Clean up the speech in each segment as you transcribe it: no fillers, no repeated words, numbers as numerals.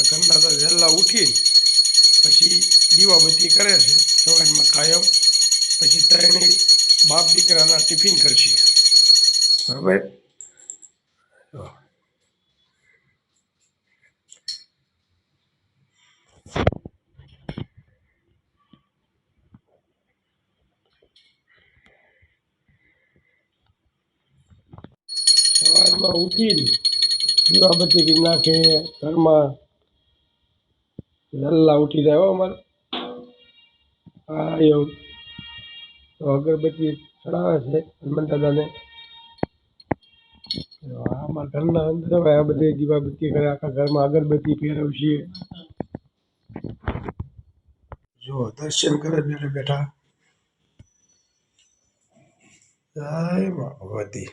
ઘરના તો વહેલા ઉઠીને પછી દીવાબત્તી કરે છે સવારમાં કાયમ. પછી ત્રણેય બાપ દીકરાના ટિફિન કરશે. બરાબર. સવારમાં ઉઠીને દીવાબત્તી કરી નાખે ઘરમાં. વહેલા ઉઠી જાય હો અમારે. હા એવું તો અગરબત્તી ચડાવે છે હનુમાન દાદાને. અમારા ઘરના અંદર હવે આ બધી દીવાબત્તી કરે, આખા ઘરમાં અગરબત્તી ફેરવશે. જો દર્શન કરે બેઠા બેઠા. જય ભગવતી.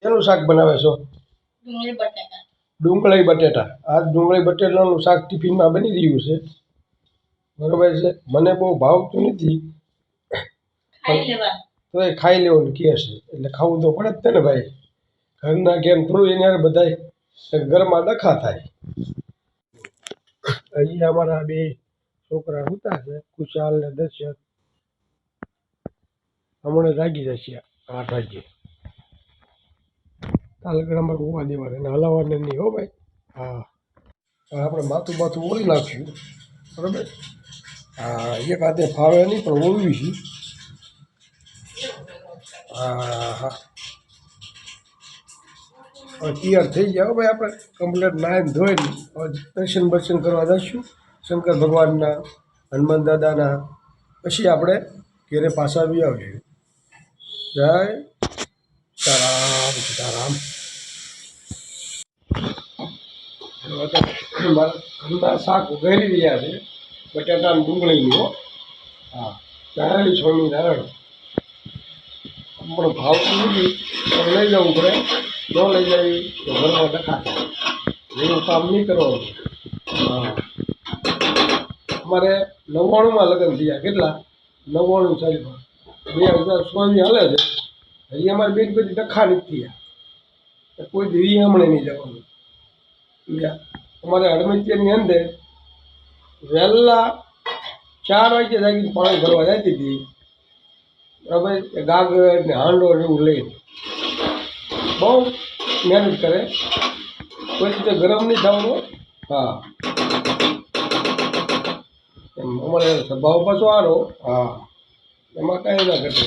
શેનું શાક બનાવે છો? ડુંગળી બટેટા. આ ડુંગળી બટેટાનું શાક ટિફિનમાં બની રહ્યું છે. બરોબર છે. મને બહુ ભાવતું નથી તો એ ખાઈ લેવાનું કહે છે, એટલે ખાવું તો પડે જ ને ભાઈ. ઘરના કેમ થોડું એને બધા ઘરમાં ડખા થાય. હજી અમારા બે છોકરા સુતા છે, ખુશાલ ને દર્શક. હમણાં જાગી જશે 8 વાગે. તાલગડામાં હોવા દેવાના એને હલાવવાને નહીં હો ભાઈ. હા, આપણે માથું ઓળી નાખ્યું. બરાબર. હા, એક હાથે ફાવે નહીં પણ ઓળવી છે. હા હા, તૈયાર થઈ ગયા ભાઈ. આપણે કમ્પ્લીટ નાહીને ધોઈને દર્શન કરવા જઈશું શંકર ભગવાનના, હનુમાન દાદાના. પછી આપણે ઘેરે પાછા આવી આવીશું. જય સીતારામ. સીતારામ. મારા ઘરના શાક ઉગાડી રહ્યા છે, બટાટા અને ડુંગળીનું. હા, નારાયણ સ્વામી નારાયણ. પણ ભાવતું નથી તો લઈ જવું પડે. ન લઈ જાય તો ઘરમાં ડખા થાય. એવું કામ નહીં કરવાનું. હા, અમારે 99માં લગ્ન થયા. કેટલા? 99 સાલમાં. 2016 હાલે છે. હજી અમારે બે બધી ડખા નથી થયા. કોઈ દી હમણે નહીં જવાનું. અમારે હડમતિયાની અંદર વહેલા 4 વાગે જાગીને પાણી ભરવા જતી હતી. બરાબર. ગાગર ને હાંડો ને એવું લઈને બહુ મહેનત કરે. કોઈ રીતે ગરમ નહીં થવાનું. હા, અમારે સ્વભાવ પાછો સારો. હા, એમાં કાંઈ ના ઘટે.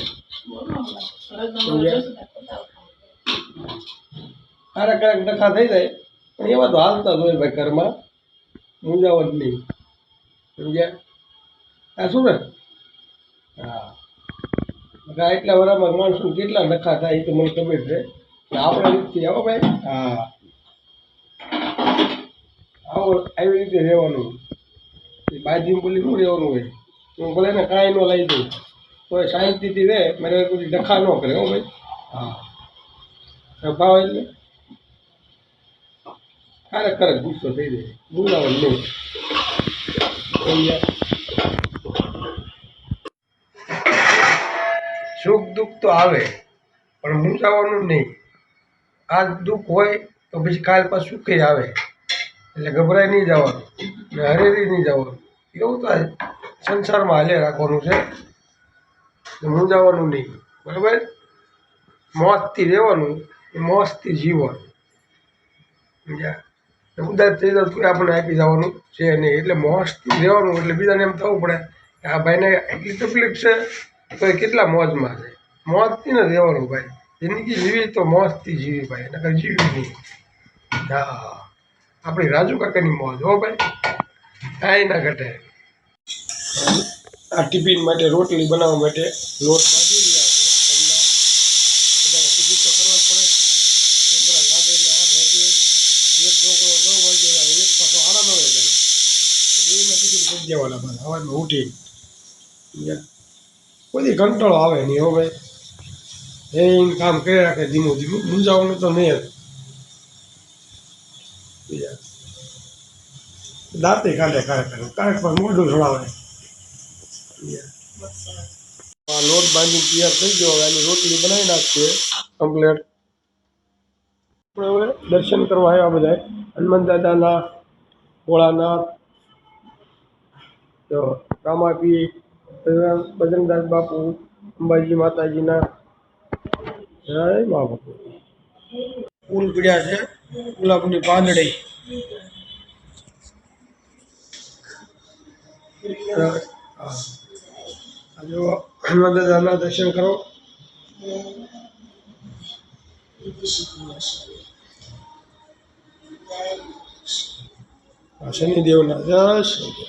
ક્યારેક ડખા થઈ જાય પણ એવા તો હાલતા જ હોય ભાઈ ઘરમાં. મૂંઝાવટ નહીં. સમજ્યા? આ શું ને? હા, એટલા વરામાં માણસો કેટલા ડખા થાય એ તો મને ખબર છે. આપણે નથી આવો ભાઈ. હા, આવો આવી રીતે રહેવાનું. બાજુ બોલી શું રહેવાનું હોય. હું ભલે ને કાંઈ ન લઈ દઉં તો શાંતિથી રહે. મારે કોઈ ડખા ન કરે હો ભાઈ. હા, ભાવ એટલે ક્યારેક ગુસ્સો થઈ જાય. બોલાવો નહીં. સુખ દુઃખ તો આવે પણ મૂંઝાવાનું નહીં. આજ દુઃખ હોય તો પછી કાલ પાછું સુખે આવે. એટલે ગભરાઈ નહીં જવાનું ને હરેરી નહીં જવાનું. એવું તો સંસારમાં હાલે રાખવાનું છે. મૂંઝાવાનું નહીં. બરાબર. મોજથી રહેવાનું, મોજથી જીવવાનું. સમજ્યા? ઉદાસ થઈ જાય તો આપણને આપી જવાનું છે નહીં. એટલે મોજથી રહેવાનું. એટલે બીજાને એમ થવું પડે કે આ ભાઈને એટલી તકલીફ છે તો એ કેટલા મોજમાં છે. મોજથી ને રહેવાનું ભાઈ. જિંદગી જીવી તો મોજથી જીવી ભાઈ, નકર જીવી નહીં. હા, આપણી રાજુ કાકાની મોજ હો ભાઈ. કાંઈ ના ઘટે. આ ટિફિન માટે રોટલી બનાવવા માટે લોટ બાંધી રહ્યા છે. બધાને ટિફિન તો કરવા જ પડે. છોકરા લાગે એટલે 8 વાગે. એક છોકરો 9 વાગે જાય, એક પાછો 9:30 જાય. બેમાં ટિફિન કરી દેવાના પાછા સવારમાં ઉઠી. કોઈ કંટાળો આવે નહીં હો ભાઈ. એ કામ કરી રાખે ધીમું ધીમું. મૂંઝાવાનું તો નહીં. બીજા દાંતે કાઢે કારક પર મોઢું સળાવે. આ લોટ બાંધી તૈયાર થઈ ગયો. હવે એની રોટલી બનાવી નાખીએ કમ્પ્લેટ. આપણે હવે દર્શન કરવા આવ્યા બધા હનુમાન દાદાના, ભોળાનાથ, તો રામાપી, બજરંગદાસ બાપુ, અંબાજી માતાજીના જય મા બાપુ. ફૂલ પીડ્યા છે, ગુલાબની પાંદડી. જો હનુમાન દાદાના દર્શન કરો. શનિદેવના જય શનિદેવ.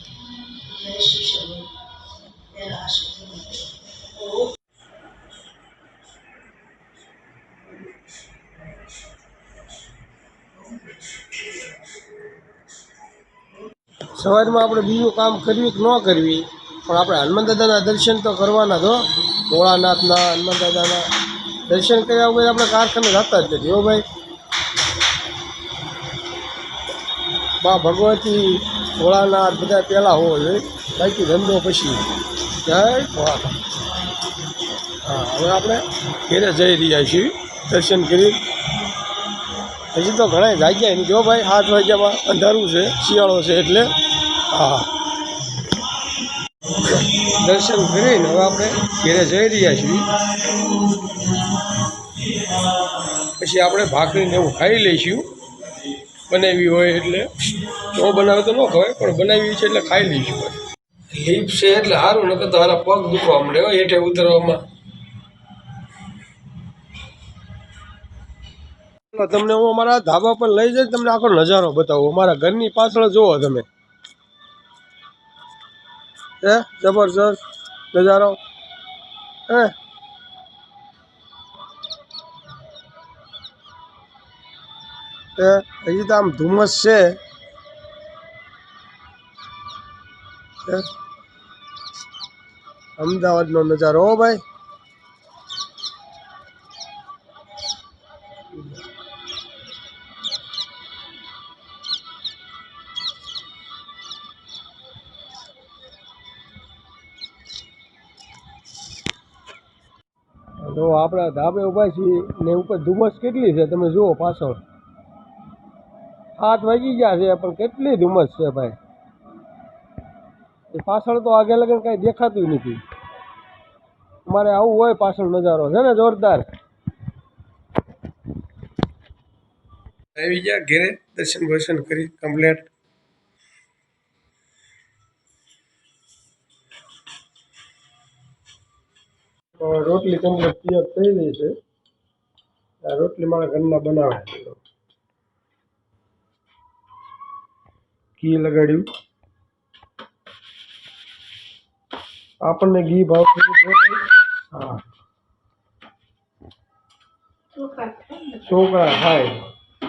સવારમાં આપણે બીજું કામ કરવી કે ન કરવી, પણ આપણે હનુમાન દાદાના દર્શન તો કરવાના તો. ભોળાનાથના, હનુમાન દાદાના દર્શન કર્યા વગર આપણે કારખાને જતા જ નથી. હો ભાઈ, બા ભગવતી, ભોળાનાથ બધા પહેલાં હોવો જોઈએ, બાકી ધંધો પછી. જય ભોળાનાથ. હા, હવે આપણે ઘેરે જઈ રહ્યા છીએ દર્શન કરી. હજી તો ઘણા જાગ્યા નહીં. જો ભાઈ 7 વાગ્યામાં અંધારું છે, શિયાળો છે એટલે. હા, દર્શન કરીને હવે આપણે ઘેરે જઈ રહ્યા છીએ. પછી આપણે ભાખરીને એવું ખાઈ લઈશું, બનાવી હોય એટલે. ન બનાવે તો ન ખવાય, પણ બનાવી છે એટલે ખાઈ લઈશું. લીફ છે એટલે સારું, નકર તો હારા પગ દુખવા મળે હોય હેઠે ઉતરવામાં. તમને હું અમારા ધાબા પર લઈ જઈને તમને આખો નજારો બતાવું. અમારા ઘરની પાછળ જુઓ તમે, હે જબરજસ્ત નજારો. હે હજી તો આમ ધુમ્મસ છે. અમદાવાદનો નજારો. હો ભાઈ, તો આપણા ધાબે ઉભા છીએ ને ઉપર ધુમ્મસ કેટલી છે તમે જુઓ પાછળ. 7 વાગી ગયા છે પણ કેટલી ધુમ્મસ છે ભાઈ. એ પાછળ તો આગે લગન કાંઈ દેખાતું નથી. અમારે આવું હોય પાછળ નજારો છે ને જોરદાર. આવી ગયા ઘેરે, દર્શન વર્શન કરી કમ્પ્લેટ. રોટલી કમ્પ્લેટ તૈયાર થઈ ગઈ છે. આ રોટલી મારા ઘરના બનાવે. ઘી લગાડ્યું. આપણને ઘી ભાવતું. હા, છોકરા ખાય,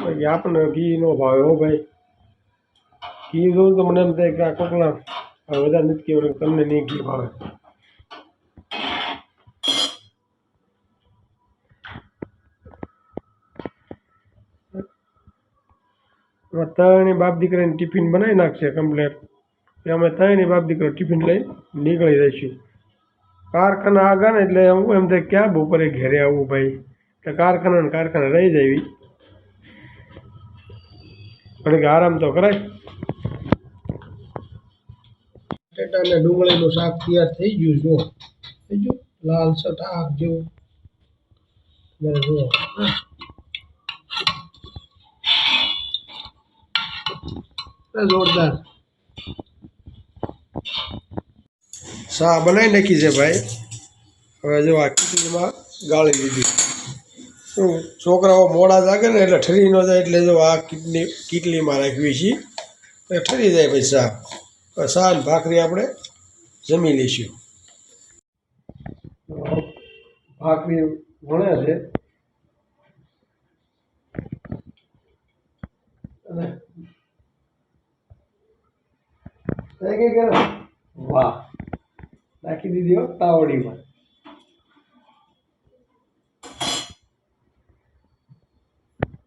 બાકી આપણને ઘી ન ભાવે. હો ભાઈ, ઘી જોઉં તો મને એમ થાય કે આ કોકલા વધારે નથી કહેવાય, તમને નહીં ઘી ભાવે. ત્રણેય બાપ દીકરાની ટિફિન બનાવી નાખશે કમ્પ્લેટ. અમે ત્રણેય બાપ દીકરો ટિફિન લઈ નીકળી જઈશું. કારખાના આગળ ને એટલે હું એમ થાય ક્યાં બપોરે ઘેરે આવવું ભાઈ, એટલે કારખાના રહી જાય. ઘડીક આરામ તો કરાય. બટેટા અને ડુંગળીનું શાક તૈયાર થઈ ગયું. જો થઈ ગયું લાલ શાક જેવું. જુઓ જોરદાર શા બનાવી નાખી છે ભાઈ. હવે જો આ ખીચડીમાં ગાળી દીધી. શું છોકરાઓ મોડા જાગે ને એટલે ઠરી ન જાય, એટલે જો આ કીટલીમાં રાખવી છીએ, ઠરી જાય પછી શા ને ભાખરી આપણે જમી લઈશું. ભાખરી વણે છે અને વાહ, નાખી દીધી હો તાવડીમાં.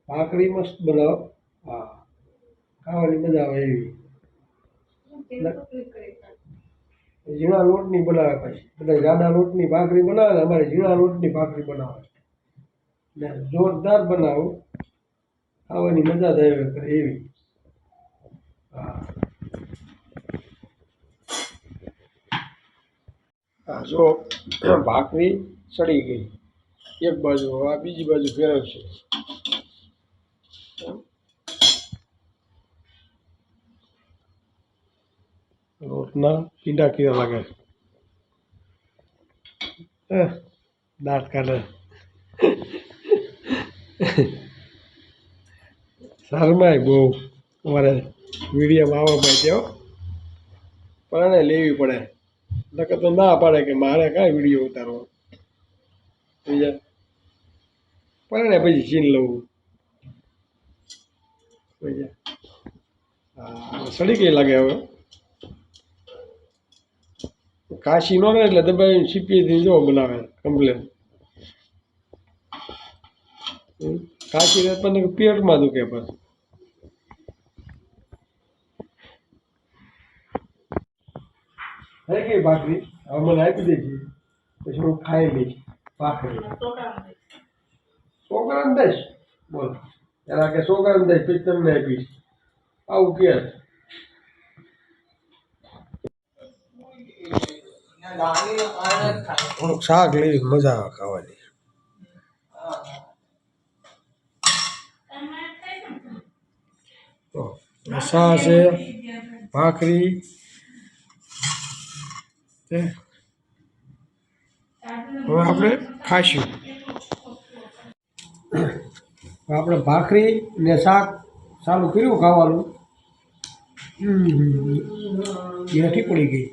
ભાખરી મસ્ત બનાવો. હા, ખાવાની મજા આવે એવી. ઝીણા લોટની બનાવે પછી બધા જાડા લોટની ભાખરી બનાવે ને અમારે ઝીણા લોટની ભાખરી બનાવે ને જોરદાર બનાવું ખાવાની મજા જ આવે કરે એવી. હા હા જો ભાખરી સડી ગઈ એક બાજુ, આ બીજી બાજુ ફેરવશે. રોટના કીડા કીડા લાગે દાંત કાઢે. શરમાય બહુ અમારે વિડીયોમાં આવવા માટે હો, પણ એને લેવી પડે નકર તો ના પાડે કે મારે કાંઈ વિડીયો ઉતારવો બીજા પણ એને પછી ચીન લઉં બીજા. હા સડી ગઈ લાગે હવે કાશી નો ને એટલે દબાઈને સીપીથી જો બનાવે કમ્પ્લેન. કાશી રહે પણ પેટમાં દુખે પછી. થઈ ગઈ ભાખરી હવે મને આપી દેજે પછી હું ખાઈ લઈશ ભાખરી. છોકરાને દઈશ બોલ એના કે છોકરાને દઈશ પછી તમને આપીશ આવું કે થોડુંક શાક લઈ મજા આવે ખાવાની. તો શા છે ભાખરી હવે આપણે ખાઈશું. આપણે ભાખરી ને શાક ચાલુ કર્યું ખાવાનું. હેઠી પડી ગઈ.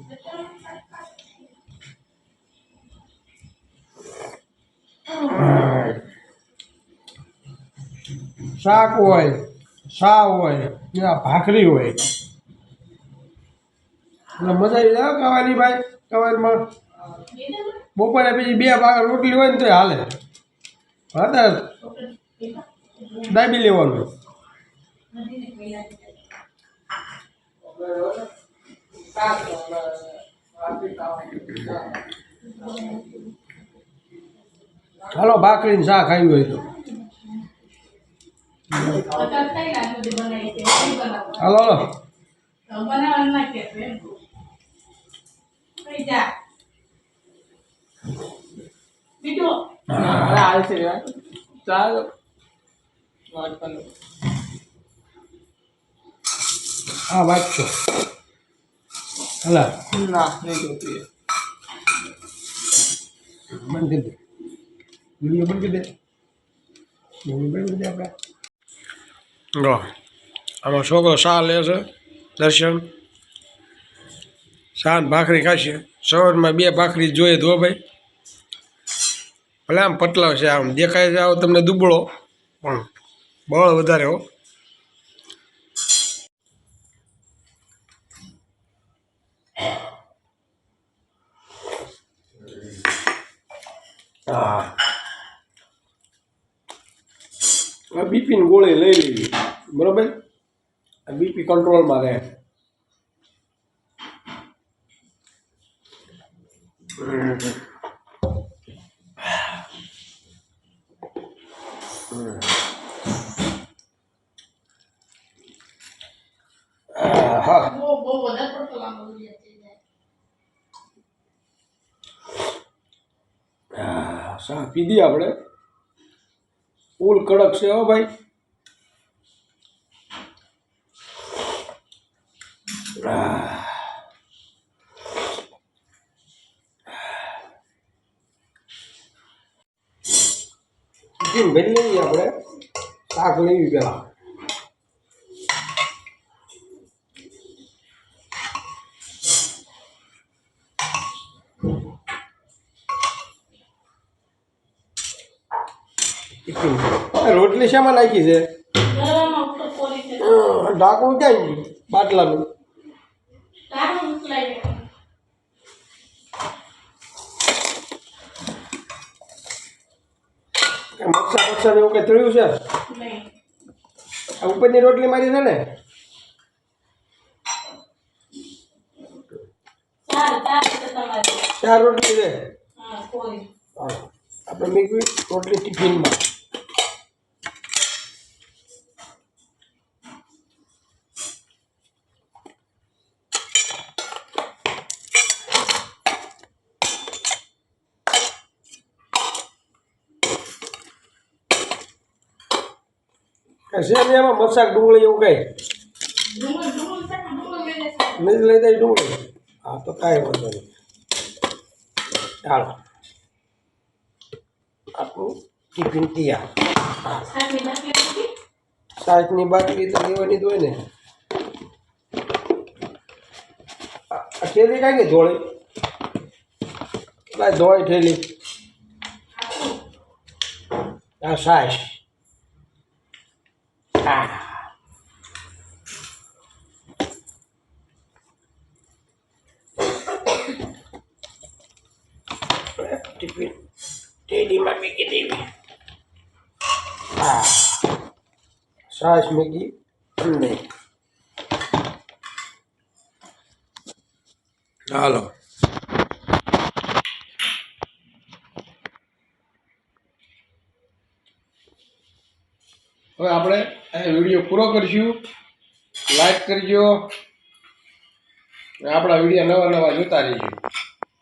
શાક હોય શા હોય ભાખરી હોય એટલે મજા આવી જાય ખાવાની ભાઈ. સવારમાં બપોરે પછી 2 ભાખર રોટલી હોય ને તો હાલે. હા દાબી લેવાનું. હાલો ભાખરીને શાક આવ્યું હોય તો હાલો હાલો હા વાંચશો હલા ના નહીં જોતી બંધ કરી દે વિડીયો બંધ કરી દે બંધ કરી દે આપણે. આમાં છોકરો શા લે છે દર્શન શાન ભાખરી ખાશે. સવારમાં 2 ભાખરી જોઈએ તો ભાઈ ભલે આમ પતલાવ છે આમ દેખાય છે આવો તમને દુબળો પણ બળ વધારે હો. હા બીપીની ગોળી લઈ લેવી બરાબર બીપી કંટ્રોલમાં રહે. શા પીધી આપણે ફૂલ કડક છે હો ભાઈ. ભરી લઈએ આપણે શાક લેવી પેલા. રોટલી શામાં નાખી છે ઢાંકણું ક્યાં બાટલાનું. મરચાં એવું કંઈ થયું છે ઉપરની રોટલી મારી છે ને ચાર રોટલી છે. હાલો આપણે મૂકવી રોટલી ટિફિનમાં. શેરિયામાં મસાક ડુંગળી એવું કઈ નહીં લઈ દઈ ડુંગળી. હા તો કાંઈ વાંધો નહીં. ચાલો આપણું ટિફિન તૈયાર. શાકની બાટલી તો લેવાની જ હોય ને. આ થેલી કાંઈ ગઈ ધોળી? કાંઈ ધોળી થેલી. આ સાસ. હા ટિફિન થેલીમાં મૂકી દેવી. હા સાસ મૂકી અંદર. હાલો હવે આપણે આ વિડીયો પૂરો કરીશું. લાઈક કરજો. આપણા વિડીયો નવા નવા જોતા રહીશું.